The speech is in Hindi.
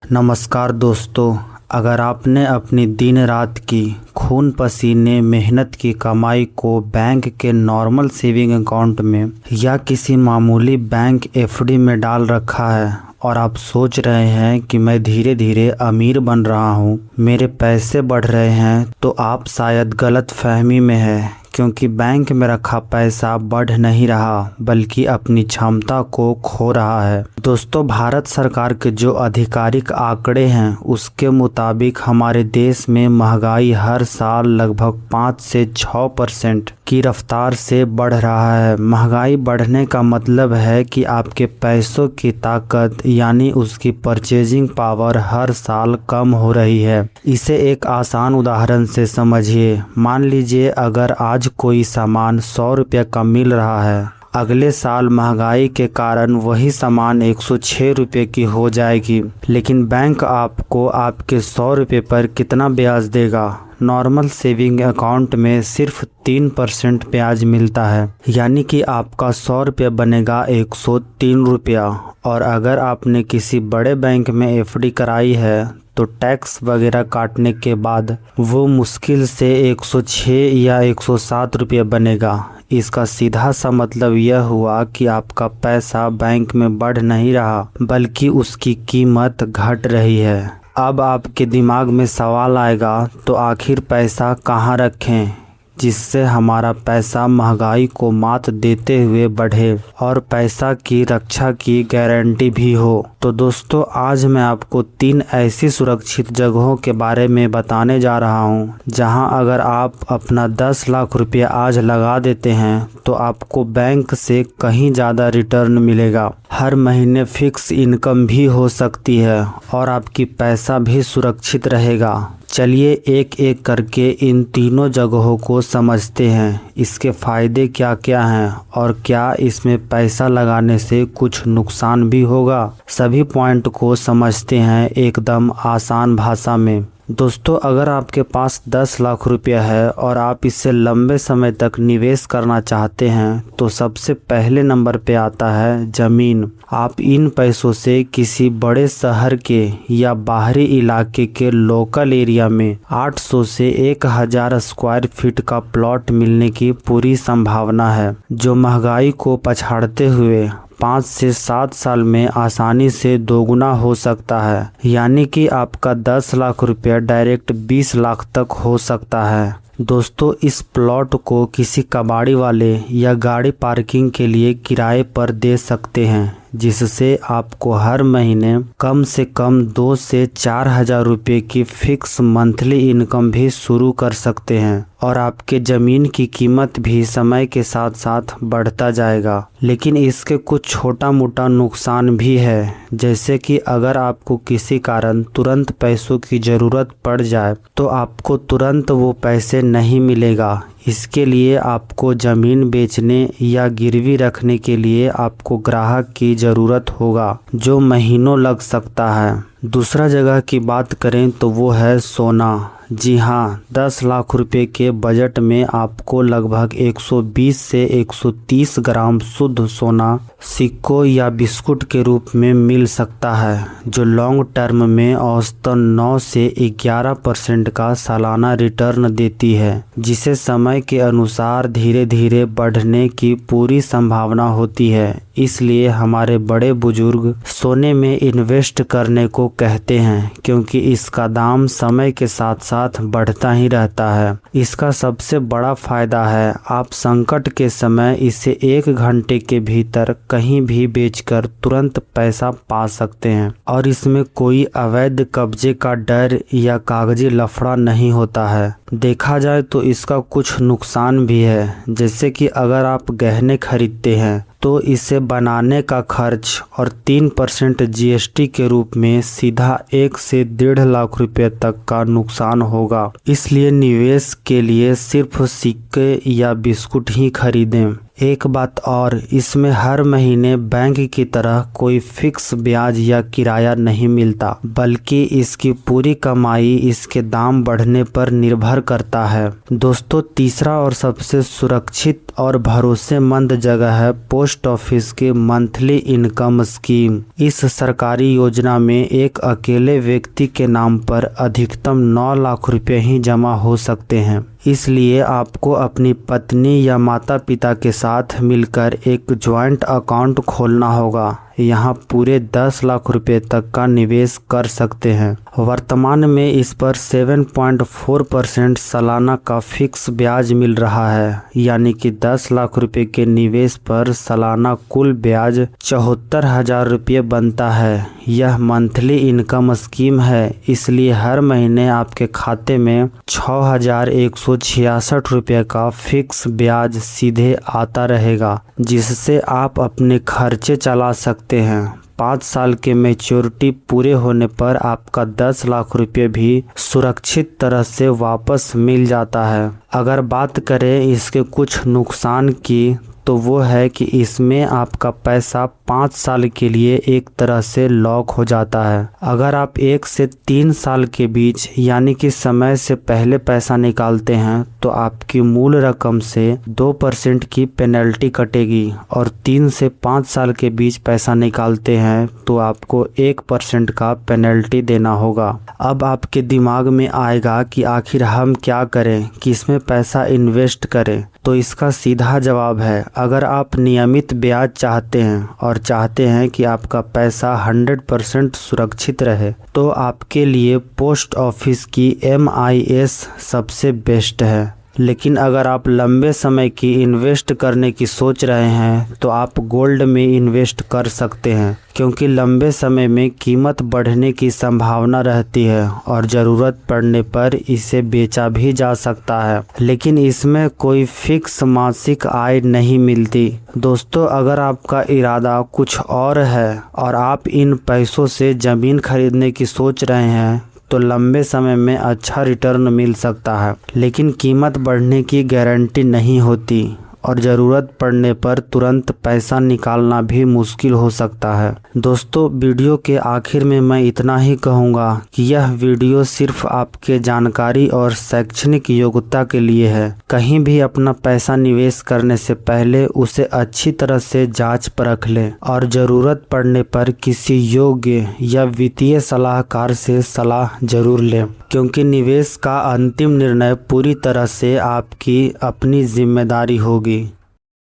नमस्कार दोस्तों, अगर आपने अपनी दिन रात की खून पसीने मेहनत की कमाई को बैंक के नॉर्मल सेविंग अकाउंट में या किसी मामूली बैंक एफडी में डाल रखा है और आप सोच रहे हैं कि मैं धीरे धीरे अमीर बन रहा हूँ, मेरे पैसे बढ़ रहे हैं, तो आप शायद गलत फहमी में है, क्योंकि बैंक में रखा पैसा बढ़ नहीं रहा बल्कि अपनी क्षमता को खो रहा है। दोस्तों, भारत सरकार के जो आधिकारिक आंकड़े हैं उसके मुताबिक हमारे देश में महंगाई हर साल लगभग 5 से 6% की रफ्तार से बढ़ रहा है। महंगाई बढ़ने का मतलब है कि आपके पैसों की ताकत यानी उसकी परचेजिंग पावर हर साल कम हो रही है। इसे एक आसान उदाहरण से समझिए। मान लीजिए अगर आज कोई सामान 100 रुपये का मिल रहा है, अगले साल महंगाई के कारण वही सामान 106 रुपये की हो जाएगी, लेकिन बैंक आपको आपके 100 रुपये पर कितना ब्याज देगा? नॉर्मल सेविंग अकाउंट में सिर्फ 3% ब्याज मिलता है, यानी कि आपका 100 रुपये बनेगा 103 रुपया। और अगर आपने किसी बड़े बैंक में एफडी कराई है तो टैक्स वगैरह काटने के बाद वो मुश्किल से 106 या 107 रुपये बनेगा। इसका सीधा सा मतलब यह हुआ कि आपका पैसा बैंक में बढ़ नहीं रहा बल्कि उसकी कीमत घट रही है। अब आपके दिमाग में सवाल आएगा, तो आखिर पैसा कहाँ रखें जिससे हमारा पैसा महंगाई को मात देते हुए बढ़े और पैसा की रक्षा की गारंटी भी हो? तो दोस्तों, आज मैं आपको 3 ऐसी सुरक्षित जगहों के बारे में बताने जा रहा हूं, जहां अगर आप अपना 10 लाख रुपये आज लगा देते हैं तो आपको बैंक से कहीं ज़्यादा रिटर्न मिलेगा। हर महीने फिक्स इनकम भी हो सकती है और आपकी पैसा भी सुरक्षित रहेगा। चलिए एक एक करके इन तीनों जगहों को समझते हैं, इसके फ़ायदे क्या क्या हैं और क्या इसमें पैसा लगाने से कुछ नुकसान भी होगा। सभी पॉइंट को समझते हैं एकदम आसान भाषा में। दोस्तों, अगर आपके पास 10 लाख रुपया है और आप इससे लंबे समय तक निवेश करना चाहते हैं तो सबसे पहले नंबर पे आता है ज़मीन। आप इन पैसों से किसी बड़े शहर के या बाहरी इलाके के लोकल एरिया में 800 से 1000 स्क्वायर फीट का प्लॉट मिलने की पूरी संभावना है, जो महंगाई को पछाड़ते हुए 5 से 7 साल में आसानी से दोगुना हो सकता है, यानी कि आपका 10 लाख रुपया डायरेक्ट 20 लाख तक हो सकता है। दोस्तों, इस प्लॉट को किसी कबाड़ी वाले या गाड़ी पार्किंग के लिए किराए पर दे सकते हैं, जिससे आपको हर महीने कम से कम 2 से 4 हज़ार रुपये की फिक्स मंथली इनकम भी शुरू कर सकते हैं और आपके ज़मीन की कीमत भी समय के साथ साथ बढ़ता जाएगा। लेकिन इसके कुछ छोटा मोटा नुकसान भी है, जैसे कि अगर आपको किसी कारण तुरंत पैसों की ज़रूरत पड़ जाए तो आपको तुरंत वो पैसे नहीं मिलेगा। इसके लिए आपको ज़मीन बेचने या गिरवी रखने के लिए आपको ग्राहक की ज़रूरत होगा, जो महीनों लग सकता है। दूसरा जगह की बात करें तो वो है सोना। जी हाँ, 10 लाख रुपए के बजट में आपको लगभग 120 से 130 ग्राम शुद्ध सोना सिक्कों या बिस्कुट के रूप में मिल सकता है, जो लॉन्ग टर्म में औसतन 9 से 11% का सालाना रिटर्न देती है, जिसे समय के अनुसार धीरे धीरे बढ़ने की पूरी संभावना होती है। इसलिए हमारे बड़े बुजुर्ग सोने में इन्वेस्ट करने को कहते हैं, क्योंकि इसका दाम समय के साथ साथ बढ़ता ही रहता है। इसका सबसे बड़ा फायदा है आप संकट के समय इसे 1 घंटे के भीतर कहीं भी बेचकर तुरंत पैसा पा सकते हैं और इसमें कोई अवैध कब्जे का डर या कागजी लफड़ा नहीं होता है। देखा जाए तो इसका कुछ नुकसान भी है, जैसे कि अगर आप गहने खरीदते हैं तो इसे बनाने का खर्च और 3% जीएसटी के रूप में सीधा 1 से 1.5 लाख रुपए तक का नुकसान होगा। इसलिए निवेश के लिए सिर्फ सिक्के या बिस्कुट ही खरीदें। एक बात और, इसमें हर महीने बैंक की तरह कोई फिक्स ब्याज या किराया नहीं मिलता, बल्कि इसकी पूरी कमाई इसके दाम बढ़ने पर निर्भर करता है। दोस्तों, तीसरा और सबसे सुरक्षित और भरोसेमंद जगह है पोस्ट ऑफिस की मंथली इनकम स्कीम। इस सरकारी योजना में एक अकेले व्यक्ति के नाम पर अधिकतम 9 लाख रुपए ही जमा हो सकते हैं। इसलिए आपको अपनी पत्नी या माता पिता के साथ मिलकर एक ज्वाइंट अकाउंट खोलना होगा। यहाँ पूरे 10 लाख रुपए तक का निवेश कर सकते हैं। वर्तमान में इस पर 7.4% सालाना का फिक्स ब्याज मिल रहा है, यानी कि 10 लाख रुपए के निवेश पर सालाना कुल ब्याज 74,000 रुपये बनता है। यह मंथली इनकम स्कीम है, इसलिए हर महीने आपके खाते में 6,166 रुपये का फिक्स ब्याज सीधे आता रहेगा, जिससे आप अपने खर्चे चला सकते हैं। 5 साल के मैच्योरिटी पूरे होने पर आपका 10 लाख रुपये भी सुरक्षित तरह से वापस मिल जाता है। अगर बात करें इसके कुछ नुकसान की, तो वो है कि इसमें आपका पैसा 5 साल के लिए एक तरह से लॉक हो जाता है। अगर आप 1 से 3 साल के बीच यानी कि समय से पहले पैसा निकालते हैं तो आपकी मूल रकम से 2% की पेनल्टी कटेगी, और 3 से 5 साल के बीच पैसा निकालते हैं तो आपको 1% का पेनल्टी देना होगा। अब आपके दिमाग में आएगा कि आखिर हम क्या करें, किसमें पैसा इन्वेस्ट करें। तो इसका सीधा जवाब है, अगर आप नियमित ब्याज चाहते हैं और चाहते हैं कि आपका पैसा 100% सुरक्षित रहे, तो आपके लिए पोस्ट ऑफिस की MIS सबसे बेस्ट है। लेकिन अगर आप लंबे समय की इन्वेस्ट करने की सोच रहे हैं तो आप गोल्ड में इन्वेस्ट कर सकते हैं, क्योंकि लंबे समय में कीमत बढ़ने की संभावना रहती है और ज़रूरत पड़ने पर इसे बेचा भी जा सकता है, लेकिन इसमें कोई फिक्स मासिक आय नहीं मिलती। दोस्तों, अगर आपका इरादा कुछ और है और आप इन पैसों से ज़मीन खरीदने की सोच रहे हैं तो लंबे समय में अच्छा रिटर्न मिल सकता है, लेकिन कीमत बढ़ने की गारंटी नहीं होती और ज़रूरत पड़ने पर तुरंत पैसा निकालना भी मुश्किल हो सकता है। दोस्तों, वीडियो के आखिर में मैं इतना ही कहूँगा कि यह वीडियो सिर्फ आपके जानकारी और शैक्षणिक योग्यता के लिए है। कहीं भी अपना पैसा निवेश करने से पहले उसे अच्छी तरह से जांच परख लें और ज़रूरत पड़ने पर किसी योग्य या वित्तीय सलाहकार से सलाह जरूर लें, क्योंकि निवेश का अंतिम निर्णय पूरी तरह से आपकी अपनी जिम्मेदारी होगी।